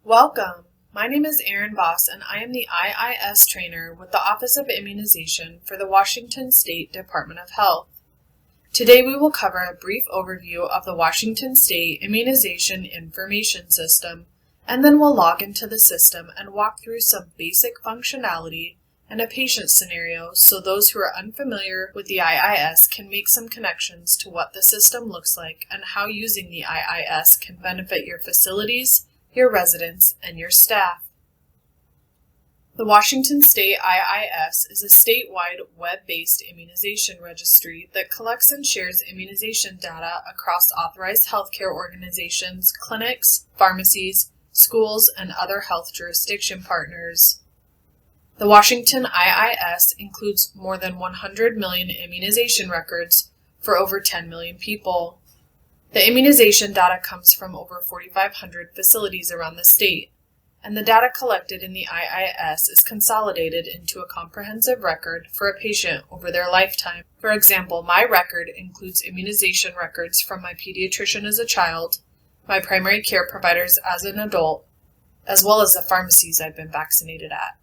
Welcome! My name is Erin Boss and I am the IIS trainer with the Office of Immunization for the Washington State Department of Health. Today we will cover a brief overview of the Washington State Immunization Information System, and then we'll log into the system and walk through some basic functionality and a patient scenario so those who are unfamiliar with the IIS can make some connections to what the system looks like and how using the IIS can benefit your facilities, your residents, and your staff. The Washington State IIS is a statewide web-based immunization registry that collects and shares immunization data across authorized healthcare organizations, clinics, pharmacies, schools, and other health jurisdiction partners. The Washington IIS includes more than 100 million immunization records for over 10 million people. The immunization data comes from over 4,500 facilities around the state, and the data collected in the IIS is consolidated into a comprehensive record for a patient over their lifetime. For example, my record includes immunization records from my pediatrician as a child, my primary care providers as an adult, as well as the pharmacies I've been vaccinated at.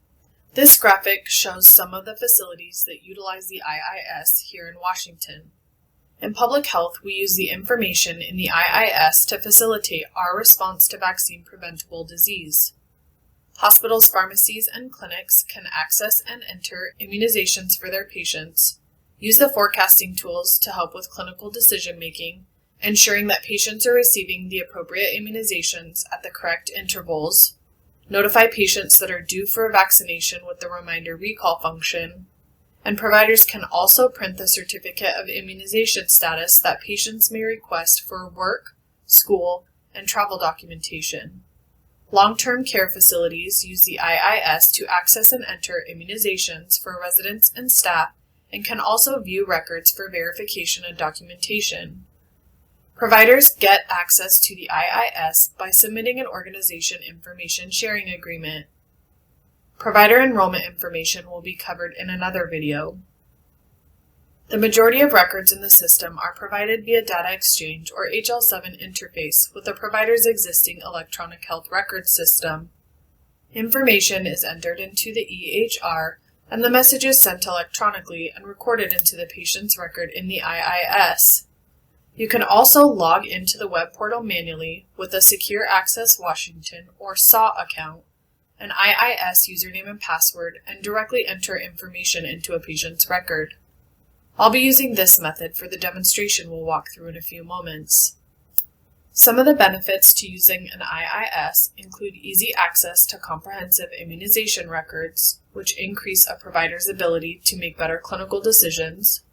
This graphic shows some of the facilities that utilize the IIS here in Washington. In public health, we use the information in the IIS to facilitate our response to vaccine-preventable disease. Hospitals, pharmacies, and clinics can access and enter immunizations for their patients, use the forecasting tools to help with clinical decision-making, ensuring that patients are receiving the appropriate immunizations at the correct intervals, notify patients that are due for vaccination with the reminder recall function, and providers can also print the certificate of immunization status that patients may request for work, school, and travel documentation. Long-term care facilities use the IIS to access and enter immunizations for residents and staff and can also view records for verification and documentation. Providers get access to the IIS by submitting an organization information sharing agreement. Provider enrollment information will be covered in another video. The majority of records in the system are provided via data exchange or HL7 interface with the provider's existing electronic health record system. Information is entered into the EHR and the message is sent electronically and recorded into the patient's record in the IIS. You can also log into the web portal manually with a Secure Access Washington or SAW account, an IIS username and password, and directly enter information into a patient's record. I'll be using this method for the demonstration we'll walk through in a few moments. Some of the benefits to using an IIS include easy access to comprehensive immunization records, which increase a provider's ability to make better clinical decisions.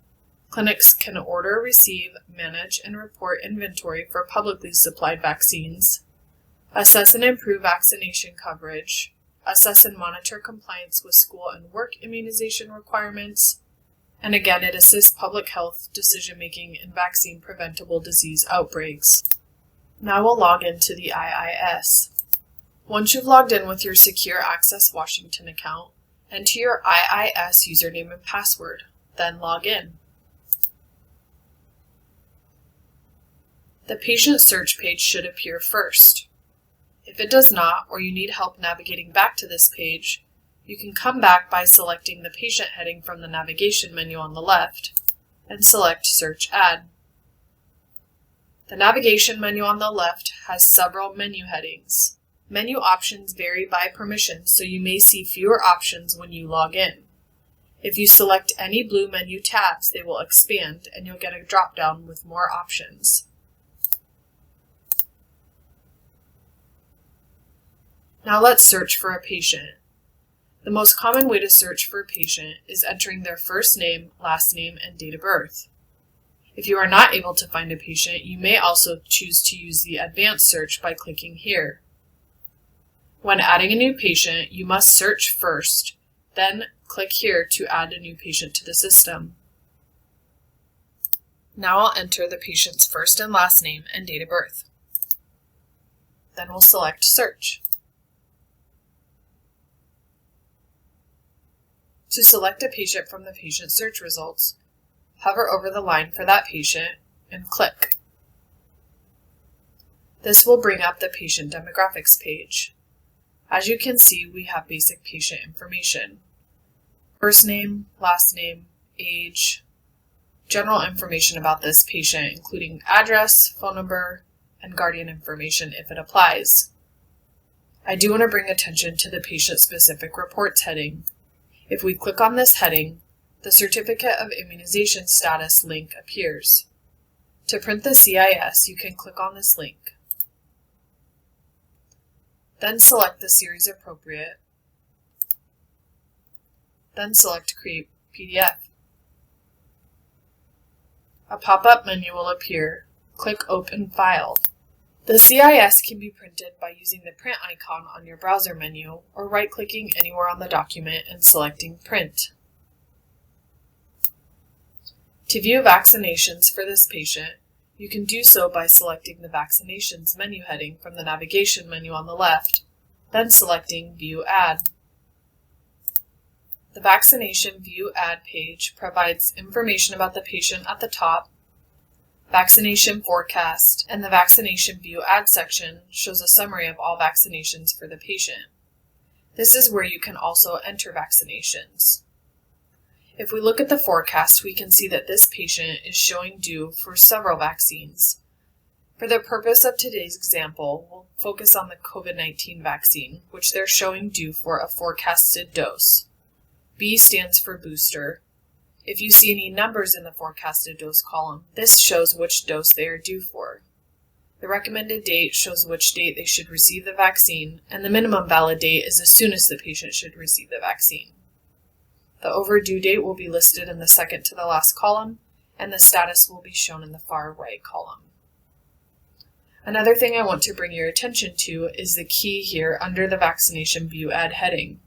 Clinics can order, receive, manage, and report inventory for publicly supplied vaccines, assess and improve vaccination coverage, assess and monitor compliance with school and work immunization requirements, and again, it assists public health decision-making in vaccine-preventable disease outbreaks. Now we'll log into the IIS. Once you've logged in with your Secure Access Washington account, enter your IIS username and password, then log in. The patient search page should appear first. If it does not, or you need help navigating back to this page, you can come back by selecting the patient heading from the navigation menu on the left and select Search Add. The navigation menu on the left has several menu headings. Menu options vary by permission, so you may see fewer options when you log in. If you select any blue menu tabs, they will expand and you'll get a drop-down with more options. Now let's search for a patient. The most common way to search for a patient is entering their first name, last name, and date of birth. If you are not able to find a patient, you may also choose to use the advanced search by clicking here. When adding a new patient, you must search first, then click here to add a new patient to the system. Now I'll enter the patient's first and last name and date of birth. Then we'll select Search. To select a patient from the patient search results, hover over the line for that patient and click. This will bring up the patient demographics page. As you can see, we have basic patient information: first name, last name, age, general information about this patient, including address, phone number, and guardian information if it applies. I do want to bring attention to the patient-specific reports heading. If we click on this heading, the Certificate of Immunization Status link appears. To print the CIS, you can click on this link. Then select the series appropriate. Then select Create PDF. A pop-up menu will appear. Click Open File. The CIS can be printed by using the print icon on your browser menu or right-clicking anywhere on the document and selecting Print. To view vaccinations for this patient, you can do so by selecting the Vaccinations menu heading from the navigation menu on the left, then selecting View Ad. The Vaccination View Ad page provides information about the patient at the top, vaccination forecast, and the Vaccination View Ad section shows a summary of all vaccinations for the patient. This is where you can also enter vaccinations. If we look at the forecast, we can see that this patient is showing due for several vaccines. For the purpose of today's example, we'll focus on the COVID-19 vaccine, which they're showing due for a forecasted dose. B stands for booster. If you see any numbers in the forecasted dose column, this shows which dose they are due for. The recommended date shows which date they should receive the vaccine, and the minimum valid date is as soon as the patient should receive the vaccine. The overdue date will be listed in the second to the last column, and the status will be shown in the far right column. Another thing I want to bring your attention to is the key here under the Vaccination View Ad heading.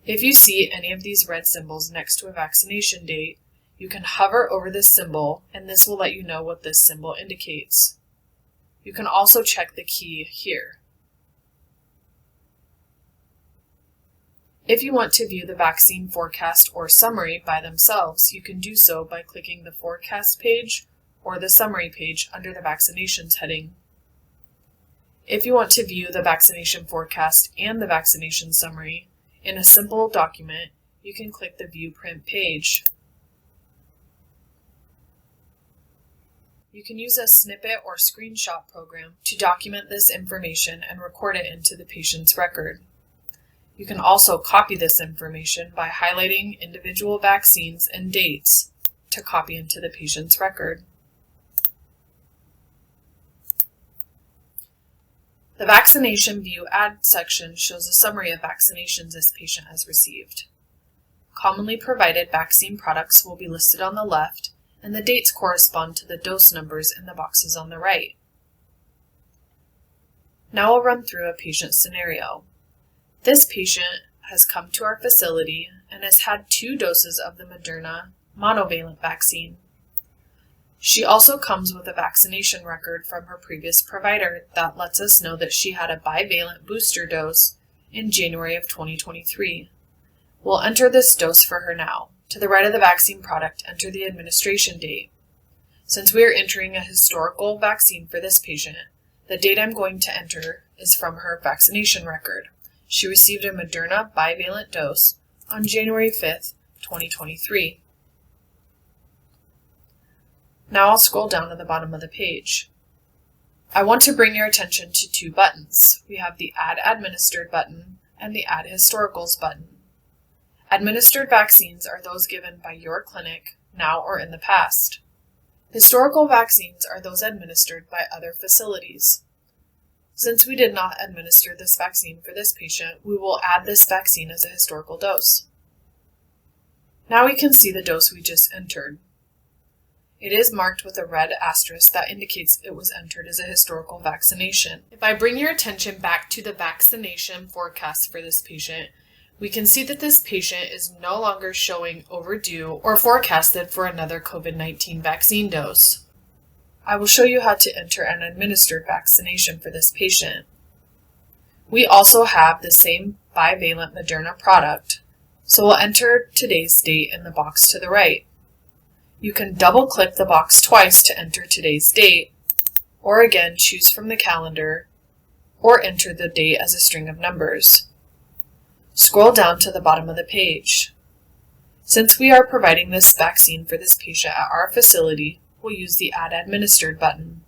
If you see any of these red symbols next to a vaccination date, you can hover over this symbol, and this will let you know what this symbol indicates. You can also check the key here. If you want to view the vaccine forecast or summary by themselves, you can do so by clicking the forecast page or the summary page under the vaccinations heading. If you want to view the vaccination forecast and the vaccination summary in a simple document, you can click the View Print page. You can use a snippet or screenshot program to document this information and record it into the patient's record. You can also copy this information by highlighting individual vaccines and dates to copy into the patient's record. The Vaccination View Ad section shows a summary of vaccinations this patient has received. Commonly provided vaccine products will be listed on the left, and the dates correspond to the dose numbers in the boxes on the right. Now I'll run through a patient scenario. This patient has come to our facility and has had 2 doses of the Moderna monovalent vaccine. She also comes with a vaccination record from her previous provider that lets us know that she had a bivalent booster dose in January of 2023. We'll enter this dose for her now. To the right of the vaccine product, enter the administration date. Since we are entering a historical vaccine for this patient, the date I'm going to enter is from her vaccination record. She received a Moderna bivalent dose on January 5th, 2023. Now I'll scroll down to the bottom of the page. I want to bring your attention to 2 buttons. We have the Add Administered button and the Add Historicals button. Administered vaccines are those given by your clinic, now or in the past. Historical vaccines are those administered by other facilities. Since we did not administer this vaccine for this patient, we will add this vaccine as a historical dose. Now we can see the dose we just entered. It is marked with a red asterisk that indicates it was entered as a historical vaccination. If I bring your attention back to the vaccination forecast for this patient, we can see that this patient is no longer showing overdue or forecasted for another COVID-19 vaccine dose. I will show you how to enter an administered vaccination for this patient. We also have the same bivalent Moderna product, so we'll enter today's date in the box to the right. You can double-click the box twice to enter today's date, or again choose from the calendar or enter the date as a string of numbers. Scroll down to the bottom of the page. Since we are providing this vaccine for this patient at our facility, we'll use the Add Administered button.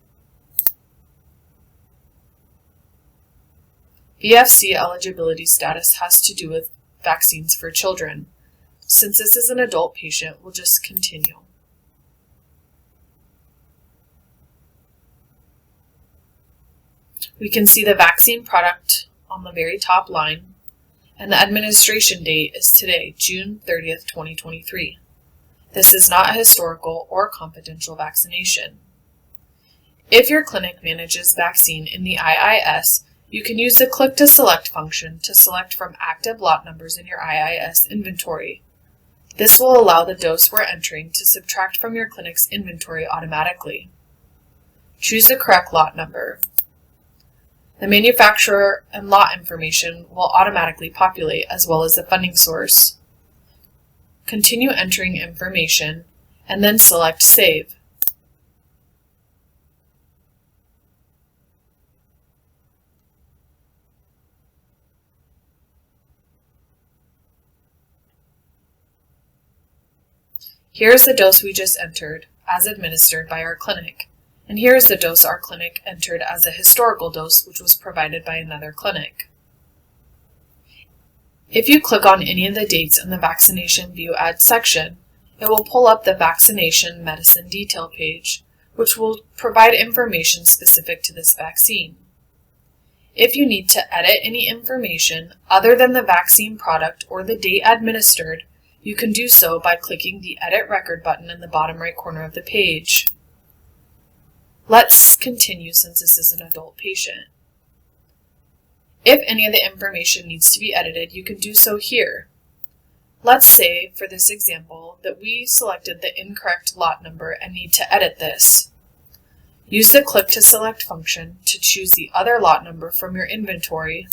VFC eligibility status has to do with vaccines for children. Since this is an adult patient, we'll just continue. We can see the vaccine product on the very top line, and the administration date is today, June 30th, 2023. This is not a historical or confidential vaccination. If your clinic manages vaccine in the IIS, you can use the Click to Select function to select from active lot numbers in your IIS inventory. This will allow the dose we're entering to subtract from your clinic's inventory automatically. Choose the correct lot number. The manufacturer and lot information will automatically populate, as well as the funding source. Continue entering information, and then select Save. Here is the dose we just entered, as administered by our clinic, and here is the dose our clinic entered as a historical dose, which was provided by another clinic. If you click on any of the dates in the Vaccination View Add section, it will pull up the Vaccination Medicine Detail page, which will provide information specific to this vaccine. If you need to edit any information other than the vaccine product or the date administered, you can do so by clicking the Edit Record button in the bottom right corner of the page. Let's continue since this is an adult patient. If any of the information needs to be edited, you can do so here. Let's say, for this example, that we selected the incorrect lot number and need to edit this. Use the Click to Select function to choose the other lot number from your inventory,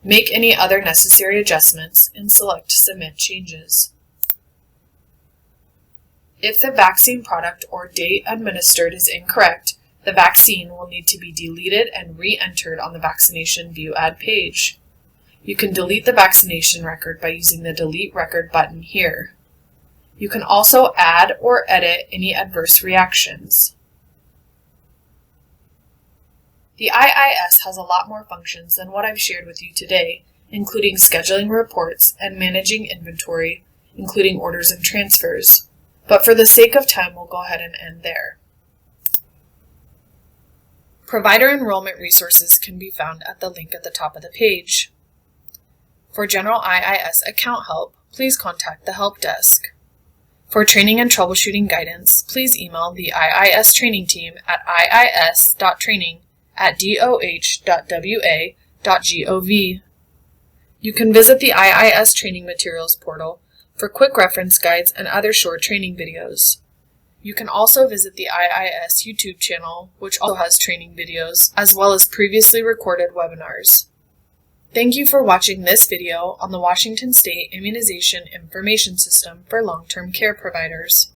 make any other necessary adjustments, and select Submit Changes. If the vaccine product or date administered is incorrect, the vaccine will need to be deleted and re-entered on the Vaccination View Add page. You can delete the vaccination record by using the Delete Record button here. You can also add or edit any adverse reactions. The IIS has a lot more functions than what I've shared with you today, including scheduling reports and managing inventory, including orders and transfers. But for the sake of time, we'll go ahead and end there. Provider enrollment resources can be found at the link at the top of the page. For general IIS account help, please contact the help desk. For training and troubleshooting guidance, please email the IIS training team at iis.training@doh.wa.gov. You can visit the IIS training materials portal for quick reference guides and other short training videos. You can also visit the IIS YouTube channel, which also has training videos, as well as previously recorded webinars. Thank you for watching this video on the Washington State Immunization Information System for long-term care providers.